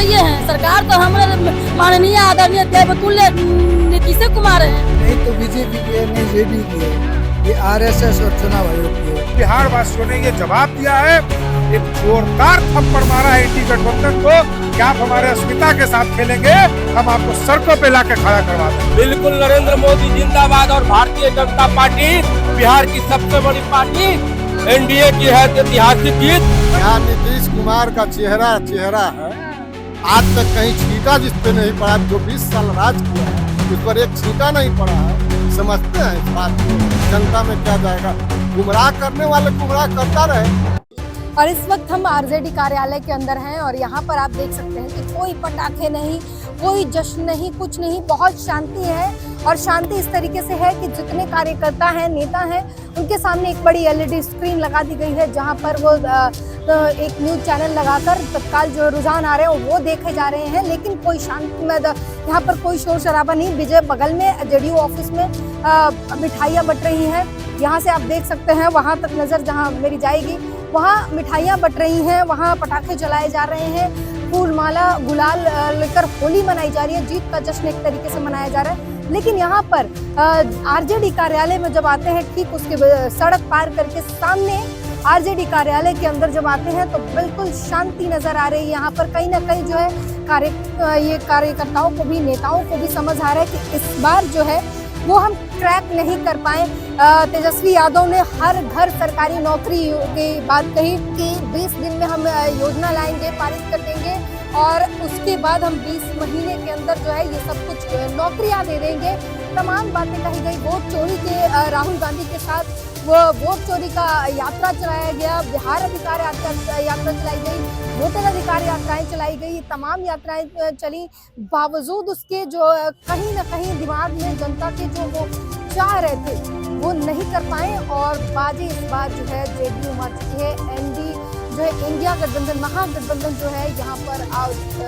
ये है, सरकार तो हमारे माननीय आदरणीय देवतुल्य नीतीश कुमार है। नहीं तो बीजेपी की है, नहीं जेडीयू की है, ये आरएसएस और चुनाव आयोग की है। बिहार वासियों ने ये जवाब दिया है, एक जोरदार थप्पड़ मारा है इंडी गठबंधन को कि आप हमारे अस्मिता के साथ खेलेंगे, हम आपको सड़कों पे लाके खड़ा करवा देंगे। बिल्कुल नरेंद्र मोदी जिंदाबाद और भारतीय जनता पार्टी बिहार की सबसे बड़ी पार्टी एनडीए की है ऐतिहासिक जीत। यहाँ नीतीश कुमार का चेहरा है। आज तक कहीं छींटा जिस पे नहीं पड़ा, जो 20 साल राज किया है उस पर एक छींटा नहीं पड़ा है। समझते हैं इस बात को, जनता में क्या जाएगा। गुमराह करने वाले गुमराह करता रहे। और इस वक्त हम आरजेडी कार्यालय के अंदर हैं और यहाँ पर आप देख सकते हैं कि कोई पटाखे नहीं, कोई जश्न नहीं, कुछ नहीं, बहुत शांति है। और शांति इस तरीके से है कि जितने कार्यकर्ता हैं, नेता हैं, उनके सामने एक बड़ी एलईडी स्क्रीन लगा दी गई है जहाँ पर वो एक न्यूज चैनल लगाकर तत्काल जो रुझान आ रहे हैं वो देखे जा रहे हैं। लेकिन कोई शांति में यहाँ पर कोई शोर शराबा नहीं। विजय बगल में जेडीयू ऑफिस में मिठाइयाँ बट रही हैं। यहाँ से आप देख सकते हैं, वहाँ तक नज़र जहाँ मेरी जाएगी वहाँ मिठाइयाँ बट रही हैं, वहाँ पटाखे जलाए जा रहे हैं, फूल माला गुलाल लेकर होली मनाई जा रही है। जीत का जश्न एक तरीके से मनाया जा रहा है। लेकिन यहाँ पर आरजेडी कार्यालय में जब आते हैं, ठीक उसके सड़क पार करके सामने आरजेडी कार्यालय के अंदर जब आते हैं तो बिल्कुल शांति नजर आ रही है। यहाँ पर कहीं ना कहीं जो है ये कार्यकर्ताओं को भी, नेताओं को भी समझ आ रहा है कि इस बार जो है वो हम क्रैक नहीं कर पाए। तेजस्वी यादव ने हर घर सरकारी नौकरी की बात कही कि 20 दिन में हम योजना लाएंगे, पारित कर देंगे और उसके बाद हम 20 महीने के अंदर जो है ये सब कुछ नौकरियां दे देंगे। तमाम बातें कही गई। वोट चोरी के राहुल गांधी के साथ वो वोट चोरी का यात्रा चलाया गया, बिहार अधिकार यात्रा चलाई गई, वोटर अधिकार यात्राएं चलाई गई, तमाम यात्राएं चली। बावजूद उसके जो कहीं ना कहीं दिमाग में जनता के जो वो चाह रहे थे वो नहीं कर पाए और बाजी इस बार जो है जेडीयू मार चुकी है। एनडी जो है इंडिया गठबंधन, महागठबंधन जो है यहाँ पर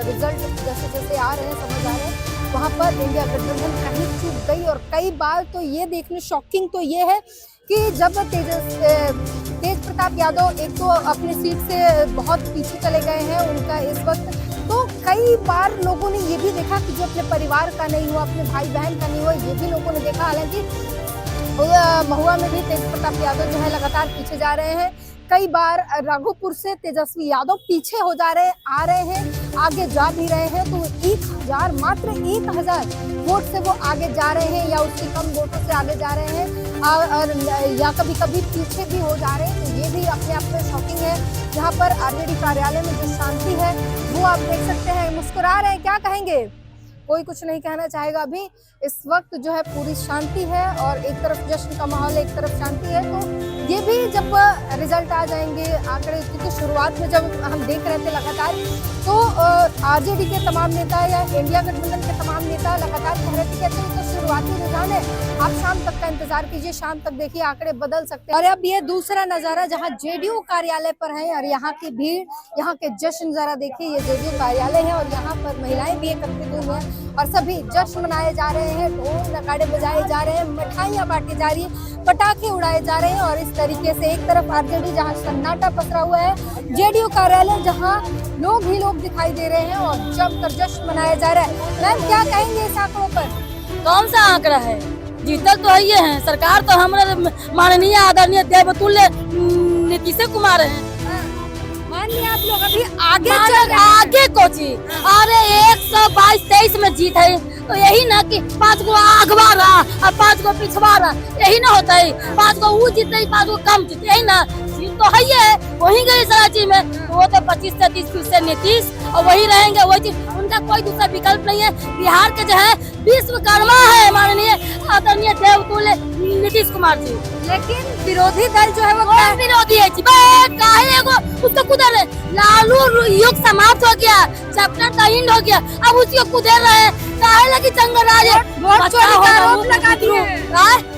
रिजल्ट जैसे जैसे आ रहे हैं, समझ आ रहे हैं, वहाँ पर इंडिया गठबंधन कहीं चूक गई। और कई बार तो ये देखने शॉकिंग तो ये है कि जब तेज प्रताप यादव एक तो अपनी सीट से बहुत पीछे चले गए हैं उनका इस वक्त, तो कई बार लोगों ने ये भी देखा कि जो अपने परिवार का नहीं हुआ, अपने भाई बहन का नहीं हुआ, ये भी लोगों ने देखा। हालांकि महुआ में भी तेज प्रताप यादव जो है लगातार पीछे जा रहे हैं। कई बार राघोपुर से तेजस्वी यादव पीछे हो जा रहे आ रहे हैं, आगे जा भी रहे हैं। तो 1000 मात्र 1000 वोट से वो आगे जा रहे हैं या उससे कम वोटों से आगे जा रहे हैं और या कभी कभी पीछे भी हो जा रहे हैं। तो ये भी अपने आप में शॉकिंग है। यहाँ पर आरजेडी कार्यालय में जो शांति है वो आप देख सकते हैं। मुस्कुरा रहे हैं, क्या कहेंगे? कोई कुछ नहीं कहना चाहेगा। अभी इस वक्त जो है पूरी शांति है और एक तरफ जश्न का माहौल है, एक तरफ शांति है। तो ये भी जब रिजल्ट आ जाएंगे, आंकड़े, क्योंकि शुरुआत में जब हम देख रहे थे लगातार तो आरजेडी के तमाम नेता या इंडिया गठबंधन के तमाम नेता लगातार कह रहे थे कि अच्छा तो शुरुआती रुझान है, आप शाम तक का इंतजार कीजिए, शाम तक देखिए आंकड़े बदल सकते हैं। और अब ये दूसरा नजारा जहाँ जेडीयू कार्यालय पर है और यहाँ की भीड़, यहाँ के जश्न जरा देखिए। ये जेडीयू कार्यालय है और यहाँ पर महिलाएं भी एकत्रित हुई हैं और सभी जश्न मनाए जा रहे हैं, ढोल नगाड़े बजाए जा रहे हैं, मिठाइयाँ बांटी जा रही है, पटाखे उड़ाए जा रहे हैं। और इस तरीके से एक तरफ आरजेडी जहाँ सन्नाटा पसरा हुआ है, जेडीयू कार्यालय जहाँ लोग ही लोग दिखाई दे रहे हैं और जमकर जश्न मनाया जा रहा है। मैम क्या कहेंगे इस आंकड़ों पर? कौन सा आंकड़ा है? जीतल तो है ये है, सरकार तो हमारे माननीय आदरणीय देवतुल्य नीतीश कुमार है। मान लिया आप लोग अभी आगे कोची, अरे 122-23 में जीत है तो यही ना कि 5 गो अगवा रहा और 5 गो पिछवा रहा, यही ना होता है। 5 गो वो जीते, 5 गो कम जीते, यही ना। जीत तो है ये, वही गई सराची में वो तो 25 से 30 फिर से नीतीश और वही रहेंगे, वही चीज, उनका कोई दूसरा विकल्प नहीं है। बिहार के जो है विश्वकर्मा है माननीय आदरणीय देवतुल्य नीतीश कुमार जी। लेकिन विरोधी दल जो है वो विरोधी है जी, काहे एगो उसको कुदर है। लालू युग समाप्त हो गया, चैप्टर का एंड हो गया, अब उसी को कुदर रहे हैं। काहे लगी जंगल राज वोट चोरी का आरोप लगा दिए,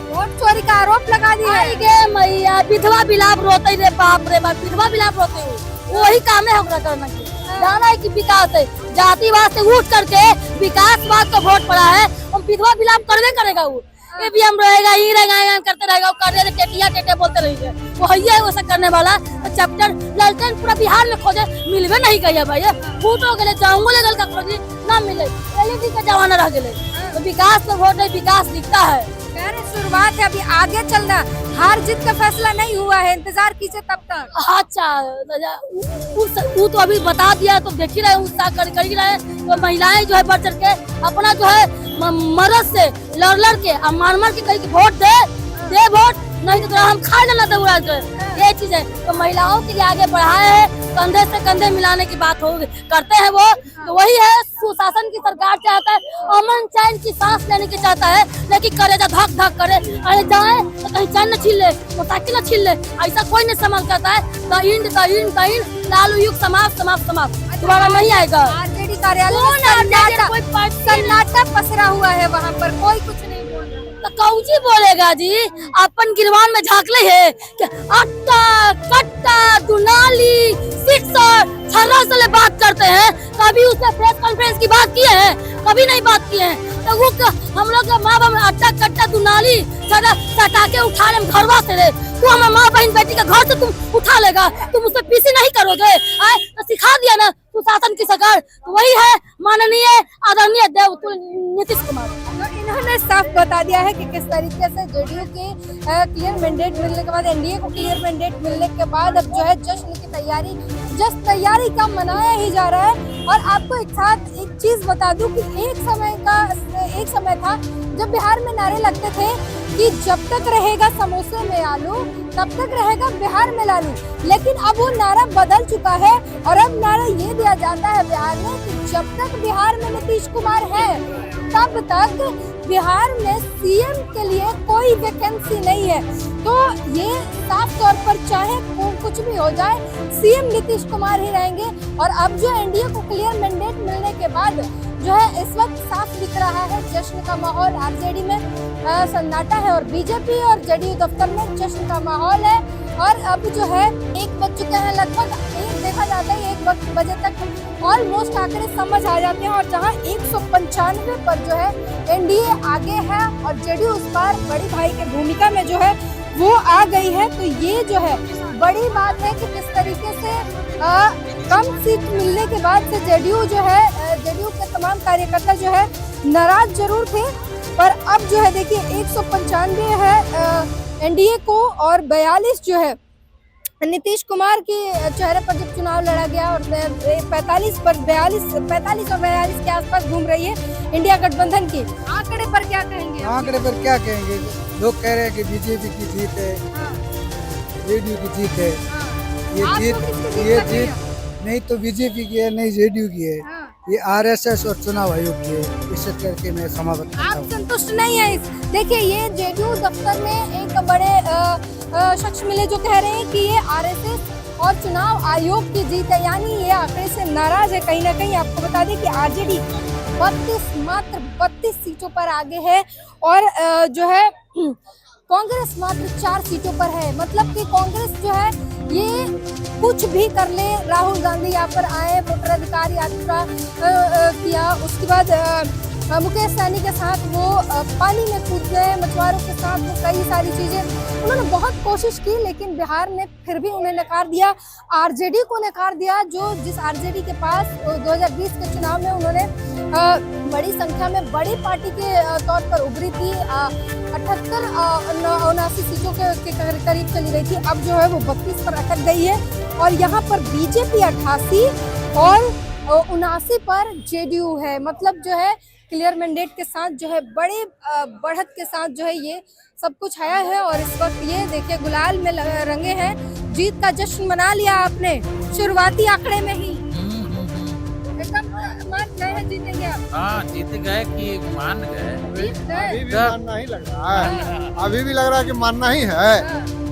वोट चोरी का आरोप लगा दिए। मैया विधवा विलाप रोते रे, बाप रे बाप, विधवा विलाप रोते हो, वही काम है हमरा करना की। जाना है कि विकास है, जातिवाद से उठ करके विकासवाद को वोट पड़ा है, हम विधवा विलाप करवे करेगा वो। ईवीएम रहेगा, ही रहेगा, करते रहेगा, वो कर टेटिया टेटे बोलते रहेंगे। वो है वैसा करने वाला चैप्टर ललचन पूरा बिहार में खोजे, मिलवे नहीं कहिए भाई। फूट हो गए, जाऊंगो लेगल का खोजी ना मिले, एलईडी का जमाना रह गए। तो विकास तो वोट है, विकास दिखता है। शुरुआत है, अभी आगे चलना, हार जीत का फैसला नहीं हुआ है, इंतजार कीजिए तब तक। अच्छा, वो तो अभी बता दिया, तो देख ही रहे, उत्साह कर ही रहे। तो महिलाएं जो है बढ़ चढ़ के अपना जो है मर्द से लड़ के और मार के कहीं वोट दे वोट, नहीं तो हम खा लेना था उड़ा के। ये चीज है, तो महिलाओं के लिए आगे बढ़ाए है, कंधे से कंधे मिलाने की बात करते हैं वो। तो वही है, सुशासन की सरकार चाहता है, अमन चैन की सांस लेने की चाहता है, लेकिन करेगा धक धक करे। अरे जाए तो कहीं चैन न छीन ले, मोटरसाइकिल न छीन ले, ऐसा कोई नहीं समझ करता है। लालू युग समाप्त दोबारा नहीं आएगा। आरजेडी कार्यालय में सन्नाटा पसरा हुआ है, वहाँ पर कोई कुछ नहीं बोल रहा। तो कौची बोलेगा जी, अपन गिरवान में झांकले है कि अट्टा कट्टा दुनाली सिक्सर छर्रा से बात करते हैं। कभी उसने प्रेस कॉन्फ्रेंस की बात की है? कभी नहीं बात की है। तो वो हम लोग माँ बाप अट्टा कट्टा दुनाली छर्रा सटा के उठा ले घरवा से रे। तू हमारे माँ बहन बेटी का घर से तुम उठा लेगा, तुम उससे पीसी नहीं करोगे। तो सिखा दिया ना सुशासन की सरकार। तो वही है माननीय आदरणीय नीतीश कुमार। तो इन्होंने साफ बता दिया है कि किस तरीके से जेडीयू के क्लियर मैंडेट मिलने के बाद, एनडीए को क्लियर मैंडेट मिलने के बाद अब जो है जश्न की तैयारी का मनाया ही जा रहा है। और आपको एक चीज बता दूं कि एक समय था जब बिहार में नारे लगते थे कि जब तक रहेगा समोसे में आलू तब तक रहेगा बिहार में लालू। लेकिन अब वो नारा बदल चुका है और अब नारा ये दिया जाता है बिहार में कि जब तक बिहार में नीतीश कुमार है तब तक बिहार में सीएम के लिए कोई वैकेंसी नहीं है। तो ये साफ तौर पर चाहे कुछ भी हो जाए, सीएम नीतीश कुमार ही रहेंगे। और अब जो एनडीए को क्लियर मैंडेट मिलने के बाद जो है इस वक्त साफ दिख रहा है जश्न का माहौल। आरजेडी में सन्नाटा है और बीजेपी और जेडीयू दफ्तर में जश्न का माहौल है। और अब जो है 1 बज चुके हैं, लगभग 1 देखा जाता है 1 बजे तक ऑलमोस्ट आंकड़े समझ आ जाते हैं। और जहां 195 पर जो है एनडीए आगे है और जेडीयू उस पर बड़ी भाई की भूमिका में जो है वो आ गई है। तो ये जो है बड़ी बात है कि किस तरीके से कम सीट मिलने के बाद से जेडीयू के तमाम कार्यकर्ता जो है नाराज जरूर थे, पर अब जो है देखिए 195 है एनडीए को और 42 जो है नीतीश कुमार के चेहरे पर जब चुनाव लड़ा गया। और 45 और 42 के आसपास घूम रही है इंडिया गठबंधन की। आंकड़े पर क्या कहेंगे? आंकड़े पर क्या कहेंगे? लोग कह रहे हैं कि बीजेपी की जीत है, जेडीयू की जीत है। ये जीत नहीं तो बीजेपी की है, नहीं जेडीयू की है, ये आरएसएस और चुनाव आयोग की है। इस करके मैं समाप्त करता हूं। आप संतुष्ट नहीं है? देखिए, ये जेडीयू दफ्तर में एक बड़े शख्स मिले जो कह रहे हैं कि ये आरएसएस और चुनाव आयोग की जीत है, यानी ये आंकड़े से नाराज है कहीं ना कहीं। आपको बता दें कि आरजेडी मात्र 32 सीटों पर आगे है और जो है कांग्रेस मात्र 4 सीटों पर है। मतलब कि कांग्रेस जो है ये कुछ भी कर ले, राहुल गांधी यहाँ पर आए, वोटर अधिकार यात्रा किया, उसके बाद मुकेश सहनी के साथ वो पानी में कूद गए, मछुआरों के साथ वो कई सारी चीजें उन्होंने बहुत कोशिश की, लेकिन बिहार ने फिर भी उन्हें नकार दिया। आरजेडी को नकार दिया, जिस आरजेडी के पास 2020 के चुनाव में उन्होंने बड़ी संख्या में बड़ी पार्टी के तौर पर उभरी थी, 78-79 सीटों के करीब चली गई थी। अब जो है वो 32 पर अटक गई है और यहाँ पर बीजेपी 88 और 79 पर जेडीयू है। मतलब जो है क्लियर मैंडेट के साथ जो है बड़े बढ़त के साथ जो है ये सब कुछ आया है। और इस वक्त ये देखिए गुलाल में रंगे हैं, जीत का जश्न मना लिया आपने शुरुआती आंकड़े में ही। एकदम मान गए हैं, जीतेंगे आप? हाँ, जीत गए कि मान गए? अभी भी मानना ही लग रहा है, अभी भी लग रहा है कि मानना ही है।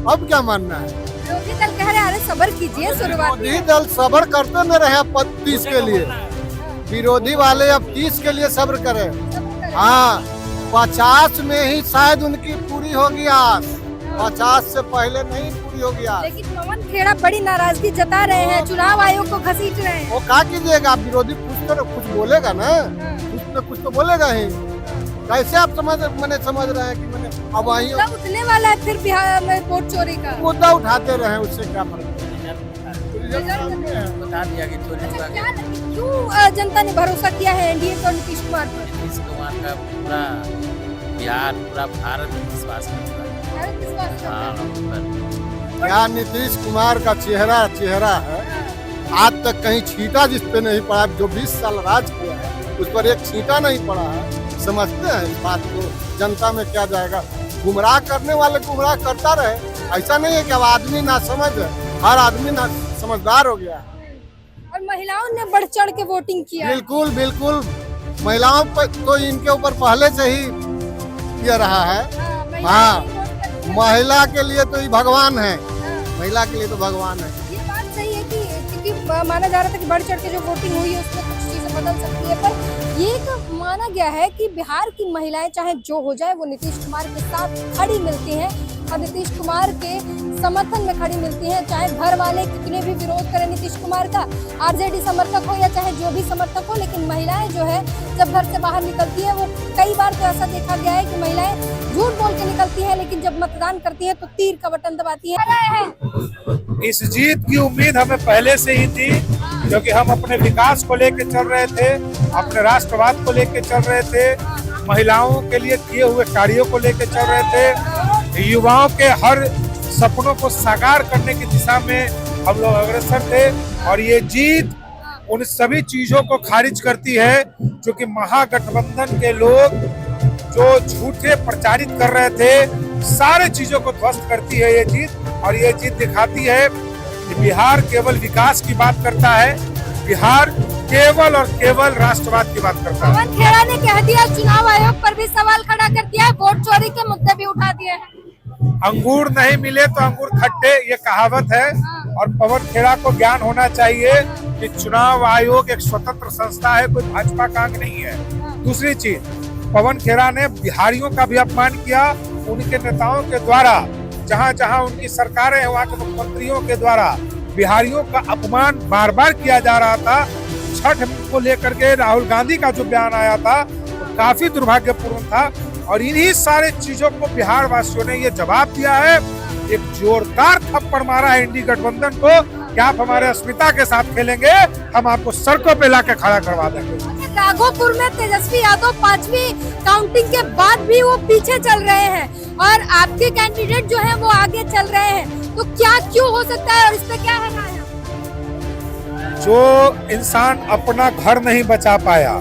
अब क्या मानना है? विरोधी दल कह रहे हैं अरे सब्र कीजिए, शुरुआत। विरोधी दल सब्र करते न रहे 30 के लिए, विरोधी वाले अब 30 के लिए सब्र करें। हाँ, 50 में ही शायद उनकी पूरी होगी आज, 50 से पहले नहीं पूरी होगी आज। लेकिन पवन खेड़ा बड़ी नाराजगी जता रहे हैं, चुनाव आयोग को घसीट रहे हैं। वो क्या कीजिएगा, विरोधी कुछ बोलेगा ना, कुछ न कुछ तो बोलेगा ही। कैसे आप समझ रहे हैं कि मैंने अब वही मुद्दा उठने वाला है फिर बिहार में वोट चोरी का। मुद्दा उठाते रहे, उससे क्या फर्क बता दिया कि चोरी अच्छा, हुआ। क्या क्यों जनता ने भरोसा किया है एनडीए को नीतीश कुमार पर? नीतीश कुमार का पूरा बिहार, पूरा भारत विश्वास करता है। भारत विश्वास करता है। हाँ, पर क्या नीतीश कुमार का चेहरा है। आज तक कहीं छींटा जिस पे नहीं पड़ा, जो 20 साल राज किया है उस पर एक छींटा नहीं पड़ा है। समझते हैं इस बात को, जनता में क्या जाएगा। गुमराह करने वाले गुमराह करता रहे, ऐसा नहीं है कि अब आदमी ना समझ है, हर आदमी ना समझदार हो गया है। और महिलाओं ने बढ़ चढ़ के वोटिंग किया। बिल्कुल बिल्कुल, महिलाओं पर तो इनके ऊपर पहले से ही ये रहा है। हाँ, महिला के लिए तो ये भगवान है, महिला के लिए तो भगवान है। ये बात सही है कि क्योंकि माना जा रहा था कि बढ़ चढ़ के जो वोटिंग हुई है उसमें कुछ चीजें बदल सकती है, पर ये एक माना गया है कि बिहार की महिलाएं चाहे जो हो जाए वो नीतीश कुमार के साथ खड़ी मिलती हैं और नीतीश कुमार के समर्थन में खड़ी मिलती हैं। चाहे घर वाले कितने भी विरोध करें नीतीश कुमार का, आरजेडी समर्थक हो या चाहे जो भी समर्थक हो, लेकिन महिलाएं जो है जब घर से बाहर निकलती है, वो कई बार तो ऐसा देखा गया है कि महिलाएं झूठ बोल के निकलती है, लेकिन जब मतदान करती है तो तीर का बटन दबाती है। इस जीत की उम्मीद हमें पहले से ही थी, क्योंकि हम अपने विकास को लेकर चल रहे थे, अपने राष्ट्रवाद को लेकर चल रहे थे, महिलाओं के लिए किए हुए कार्यों को लेकर चल रहे थे, युवाओं के हर सपनों को साकार करने की दिशा में हम लोग अग्रसर थे। और ये जीत उन सभी चीजों को खारिज करती है जो कि महागठबंधन के लोग जो झूठे प्रचारित कर रहे थे, सारे चीजों को ध्वस्त करती है ये जीत। और ये जीत दिखाती है कि बिहार केवल विकास की बात करता है, बिहार केवल और केवल राष्ट्रवाद की बात करता है। पवन खेड़ा ने कह दिया, चुनाव आयोग पर भी सवाल खड़ा कर दिया है, वोट चोरी के मुद्दे भी उठा दिए हैं। अंगूर नहीं मिले तो अंगूर खट्टे, ये कहावत है। और पवन खेड़ा को ज्ञान होना चाहिए कि चुनाव आयोग एक स्वतंत्र संस्था है, कोई भाजपा का अंग नहीं है। दूसरी चीज, पवन खेड़ा ने बिहारियों का भी अपमान किया, उनके नेताओं के द्वारा, जहां जहां उनकी सरकारें हैं वहां के मुख्यमंत्रियों के द्वारा बिहारियों का अपमान बार बार किया जा रहा था। छठ को लेकर के राहुल गांधी का जो बयान आया था वो काफी दुर्भाग्यपूर्ण था। और इन्हीं सारे चीजों को बिहार वासियों ने ये जवाब दिया है, एक जोरदार थप्पड़ मारा है इंडी गठबंधन को कि आप हमारे अस्मिता के साथ खेलेंगे, हम आपको सड़कों पे लाके खड़ा करवा देंगे। राघोपुर में तेजस्वी यादव 5वीं काउंटिंग के बाद भी वो पीछे चल रहे हैं और आपके कैंडिडेट जो है वो आगे चल रहे हैं, तो क्या क्यों हो सकता है और इस पे क्या है राय? जो इंसान अपना घर नहीं बचा पाया,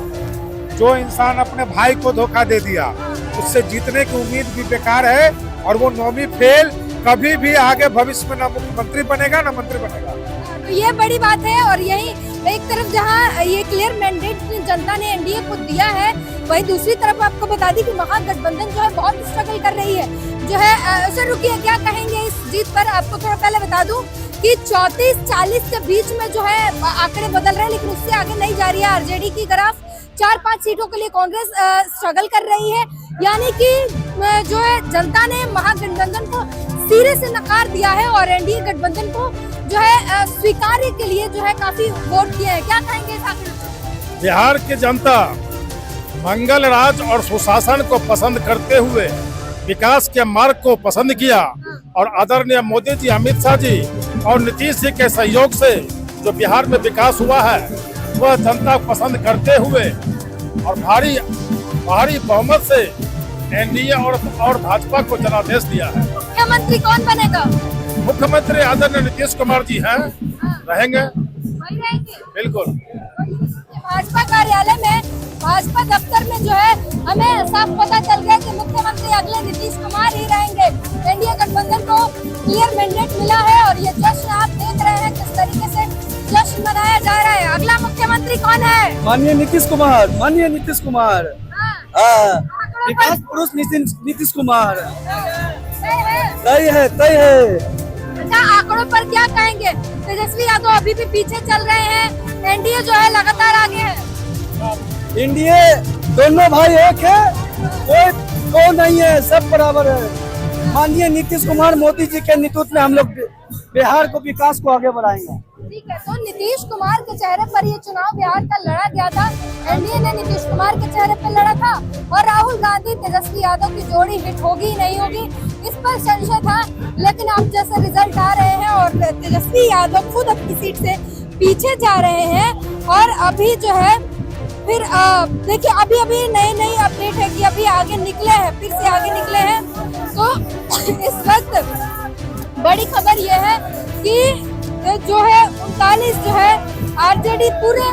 जो इंसान अपने भाई को धोखा दे दिया, उससे जीतने की उम्मीद भी बेकार है। और वो नौवीं फेल कभी भी आगे भविष्य में ना मुख्यमंत्री बनेगा ना मंत्री बनेगा। तो ये बड़ी बात है। और यही एक तरफ जहां ये क्लियर मैंडेट जनता ने एनडीए को दिया है, वहीं दूसरी तरफ आपको बता दी कि महागठबंधन जो है बहुत स्ट्रगल कर रही है, जो है सर रुकिए, क्या कहेंगे इस जीत पर? आपको थोड़ा पहले बता दूं कि 34-40 के बीच में जो है आंकड़े बदल रहे हैं, लेकिन उससे आगे नहीं जा रही है आरजेडी की ग्राफ। 4-5 सीटों के लिए कांग्रेस स्ट्रगल कर रही है, यानी कि जो है जनता ने महागठबंधन को सिरे से नकार दिया है और एनडीए गठबंधन को जो है स्वीकार्य के लिए जो है काफी वोट किए हैं। क्या कहेंगे इस आंकड़े? बिहार की जनता मंगल राज और सुशासन को पसंद करते हुए विकास के मार्ग को पसंद किया और आदरणीय मोदी जी, अमित शाह जी और नीतीश जी के सहयोग से जो बिहार में विकास हुआ है वह जनता पसंद करते हुए और भारी बहुमत से एनडीए और भाजपा को जनादेश दिया है। मुख्यमंत्री कौन बनेगा? मुख्यमंत्री आदरणीय नीतीश कुमार जी हैं, रहेंगे बिल्कुल। भाजपा कार्यालय में, भाजपा दफ्तर में जो है हमें साफ पता चल गया कि मुख्यमंत्री अगले नीतीश कुमार ही रहेंगे। एनडीए गठबंधन को क्लियर मैंडेट मिला है और ये जश्न आप देख रहे हैं किस तरीके से जश्न मनाया जा रहा है। अगला मुख्यमंत्री कौन है? माननीय नीतीश कुमार। विकास पुरुष नीतीश कुमार। तय है। अच्छा, आंकड़ों पर क्या कहेंगे? तेजस्वी यादव अभी भी पीछे चल रहे हैं, एनडीए जो है लगातार आगे है। एनडीए दोनों भाई एक है, कोई दो नहीं है, सब बराबर है। माननीय नीतीश कुमार मोदी जी के नेतृत्व में हम लोग बिहार को विकास को आगे बढ़ाएंगे। ठीक है, तो नीतीश कुमार के चेहरे पर ये चुनाव बिहार का लड़ा गया था, एनडीए ने नीतीश कुमार के चेहरे पर लड़ा था। और राहुल गांधी तेजस्वी यादव की जोड़ी हिट होगी नहीं होगी, इस पर संशय था। लेकिन अब जैसे रिजल्ट आ रहे हैं और तेजस्वी यादव खुद अपनी सीट से पीछे जा रहे हैं और अभी जो है फिर देखिए अभी नई अपडेट है कि अभी आगे निकले हैं, फिर से आगे निकले हैं। तो इस वक्त बड़ी खबर यह है कि जो है 39 जो है आरजेडी पूरे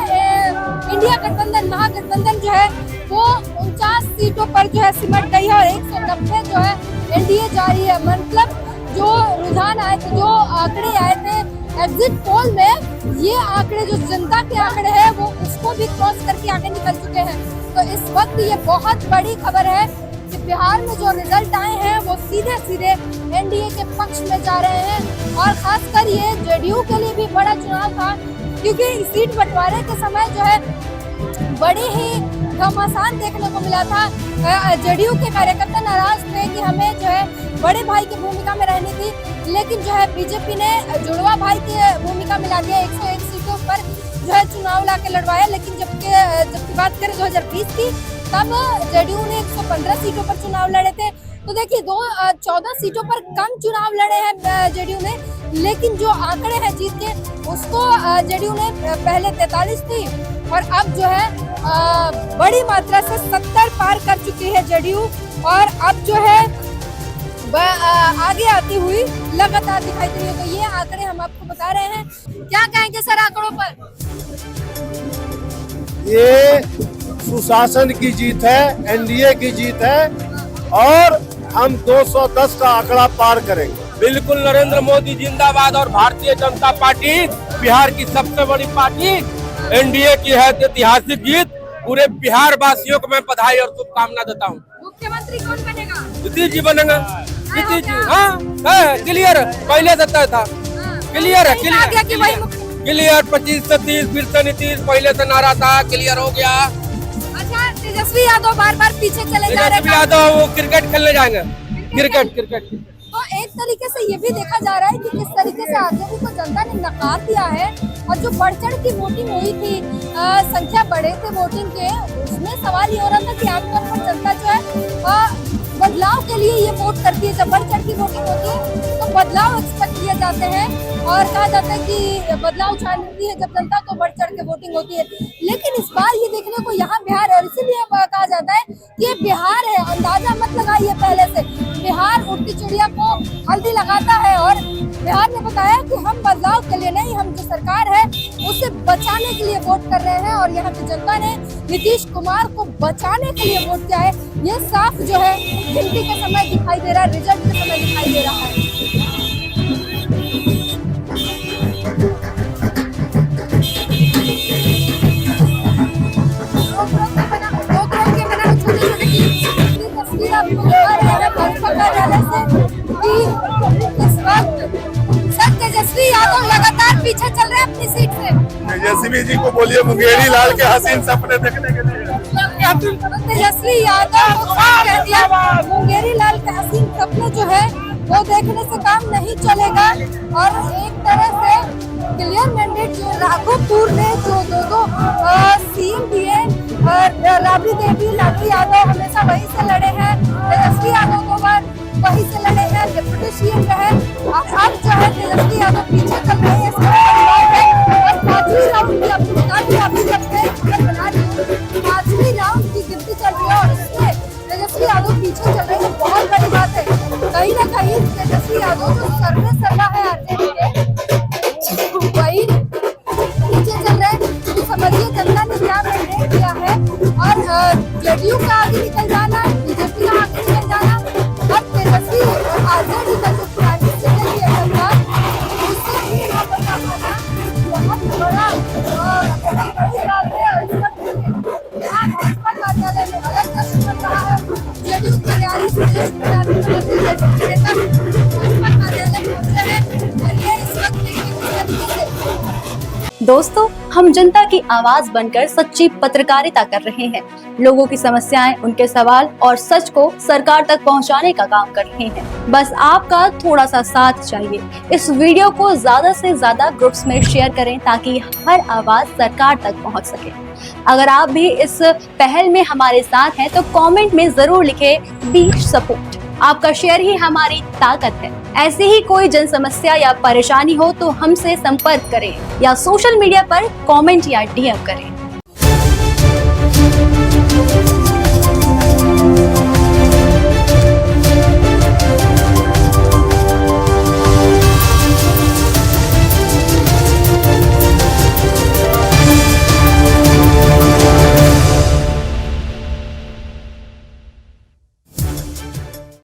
इंडिया गठबंधन महागठबंधन जो है वो 49 सीटों पर जो है सिमट गई है और 190 जो है एनडीए जारी है। मतलब जो रुझान आए थे, जो आंकड़े आए थे एग्जिट पोल में, ये आंकड़े जो जनता के आंकड़े हैं वो उसको भी क्रॉस करके आगे निकल चुके हैं। तो इस वक्त ये बहुत बड़ी खबर है कि बिहार में जो रिजल्ट आए हैं वो सीधे एनडीए के पक्ष में जा रहे हैं। और खासकर ये जेडीयू के लिए भी बड़ा चुनाव था, क्योंकि सीट बंटवारे के समय जो है बड़ी ही घमासान देखने को मिला था। जेडीयू के कार्यकर्ता नाराज थे कि हमें जो है बड़े भाई की भूमिका में रहनी थी, लेकिन जो है बीजेपी ने जुड़वा भाई की भूमिका में ला दिया। 101 सीटों पर जो है चुनाव ला के लड़वाया। लेकिन जबकि बात करें 2020 की, तब जेडीयू ने 115 सीटों पर चुनाव लड़े थे। तो देखिए 14 सीटों पर कम चुनाव लड़े हैं जेडीयू ने, लेकिन जो आंकड़े हैं जीत के उसको जेडीयू ने पहले 43 थी और अब जो है बड़ी मात्रा से 70 पार कर चुकी है जेडीयू। और अब जो है आगे आती हुई लगातार दिखाई दे रही है। तो ये आंकड़े हम आपको बता रहे हैं। क्या कहेंगे सर आंकड़ों पर? ये सुशासन की जीत है, एनडीए की जीत है और हम 210 का आंकड़ा पार करेंगे। बिल्कुल नरेंद्र मोदी जिंदाबाद और भारतीय जनता पार्टी बिहार की सबसे बड़ी पार्टी एनडीए की है ऐतिहासिक जीत। पूरे बिहार वासियों को मैं बधाई और शुभकामना देता हूँ। मुख्यमंत्री कौन बनेगा? नीतीश जी बनेगा। नीतीश जी हाँ क्लियर, पहले से तय था। क्लियर है, क्लियर 25 से 30, फिर से नीतीश, पहले से नारा था, क्लियर हो गया। अच्छा, तेजस्वी यादव बार चले जा रहे हैं। तेजस्वी यादव वो क्रिकेट खेलने जाएंगे। क्रिकेट तो एक तरीके से ये भी देखा जा रहा है कि किस तरीके से आरजेडी को जनता ने नकार दिया है और जो बढ़ चढ़ की वोटिंग हुई थी, संख्या बढ़े थे वोटिंग के, उसमें सवाल ये हो रहा था कि आमतौर पर जनता जो है बदलाव के लिए ये वोट करती है। जब बढ़ चढ़ की वोटिंग होती है तो बदलाव एक्सपेक्ट किए जाते हैं और कहा जाता है कि बदलाव चाहती है जब जनता तो बढ़ चढ़ के वोटिंग होती है। लेकिन इस बार ये देखने को यहाँ बिहार है और इसीलिए कहा जाता है कि ये बिहार है। अंदाजा मत लगाइए पहले से, बिहार उड़ती चिड़िया को हल्दी लगाता है और बिहार ने बताया कि हम बदलाव के लिए नहीं, हम जो सरकार है उसे बचाने के लिए वोट कर रहे हैं। और यहाँ की जनता ने नीतीश कुमार को बचाने के लिए वोट किया है। ये साफ जो है गिनती के समय दिखाई दे रहा है, रिजल्ट के समय दिखाई दे रहा है। तेजस्वी यादव लगातार पीछे चल रहे हैं अपनी सीट से। तेजस्वी जी को बोलिए मुंगेरी लाल के हसीन सपने देखने के लिए। तेजस्वी यादव को कह दिया, मुंगेरी लाल के हसीन सपने जो है वो देखने से काम नहीं चलेगा। और एक तरह से क्लियर मैंडेट जो राघोपुर ने जो दो सीएम दिए, राबड़ी देवी, लालू यादव हमेशा वहीं से लड़े हैं, तेजस्वी यादव को वहीं से लड़े हैं, डिप्टी सीएम जो है। अब जो है तेजस्वी यादव पीछे चल रहे हैं और 5वीं राउंड की अभी तक 5वीं राउंड की गिनती चल रही है और इसमें तेजस्वी यादव पीछे चल रहे हैं। बहुत बड़ी बात है। कहीं ना कहीं तेजस्वी यादव जो सर्वे सर्वा है आरजेडी के, वही पीछे चल रहे हैं। तो समझिए जनता ने क्या मैंडेट दिया है और जेडीयू का आगे निकल जाना, बीजेपी का आगे निकल जाना और तेजस्वी आरजेडी का जो पुरानी स्थिति है उससे भी बहुत बड़ा कार्यालय में अलग दर्शन कर रहा है। जेडीयू कार्यालय से कार्यालय पहुंचे हैं और ये इस वक्त दोस्तों, हम जनता की आवाज बनकर सच्ची पत्रकारिता कर रहे हैं। लोगों की समस्याएं, उनके सवाल और सच को सरकार तक पहुंचाने का काम कर रहे हैं। बस आपका थोड़ा सा साथ चाहिए। इस वीडियो को ज्यादा से ज्यादा ग्रुप्स में शेयर करें ताकि हर आवाज सरकार तक पहुंच सके। अगर आप भी इस पहल में हमारे साथ हैं तो कमेंट में जरूर लिखें वी सपोर्ट। आपका शेयर ही हमारी ताकत है। ऐसी ही कोई जन समस्या या परेशानी हो तो हमसे संपर्क करें या सोशल मीडिया पर कमेंट या डीएम करें।